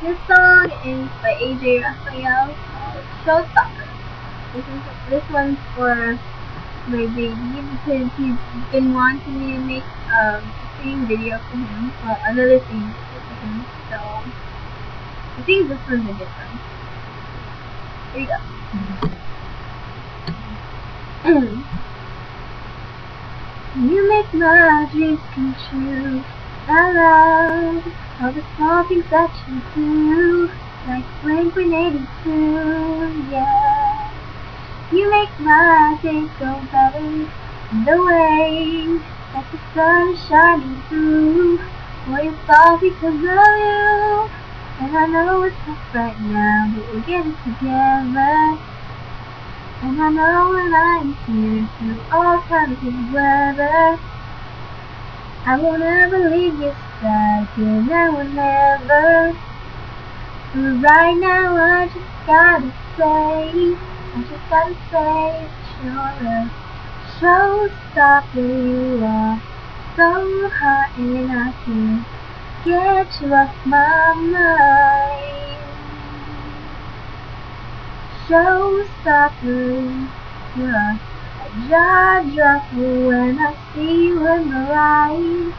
This song is by AJ Raphael called Showstopper. This one's for my baby because he's been wanting me to make a singing video for him, well, another singing video for him, so I think this one's a good one. Here you go. You make my dreams come true. I love all the small things that you do, like Blink-182, yeah. You make my day go better the way that the sun is shining through. Boy, it's all because of you, and I know it's tough right now, but we'll get it together. And I know when I'm here through all kinds of weather, I won't ever leave your side, and I will never. But right now I just gotta say that you're a showstopper. You are so hot and I can't get you off my mind. Showstopper, you're a jaw-dropper when I see you in the light.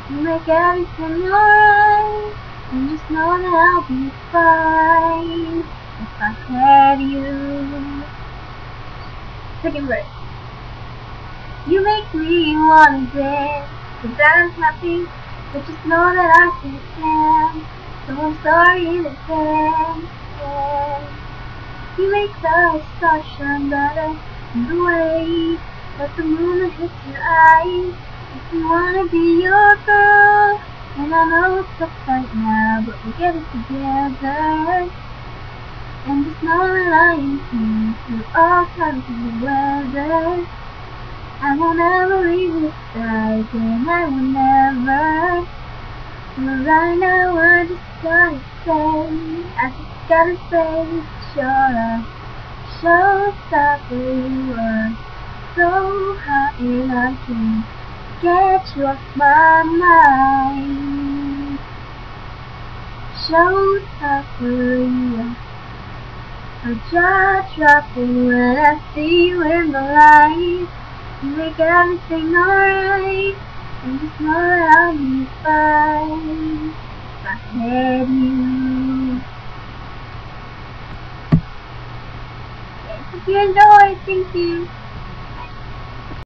You make everything alright, and just know that I'll be fine if I had you. Second verse. You make me wanna dance, 'cause I'm happy, but just know that I can't stand, so I'm sorry in advance, yeah. You make the stars shine brighter in the way that the moon hits your eyes. If you wanna be your girl, and I know it's tough right now, but we'll get it together. And just know that I am here through all kinds of weather. I won't ever leave your side, and I will never. But right now I just gotta say, you're a showstopper. You are so hot and I can't get you off my mind. Showstopper, you are a jaw-dropper when I see you in the light. You make everything alright, and just know that I'll be fine if I had you. If you enjoyed, thank you.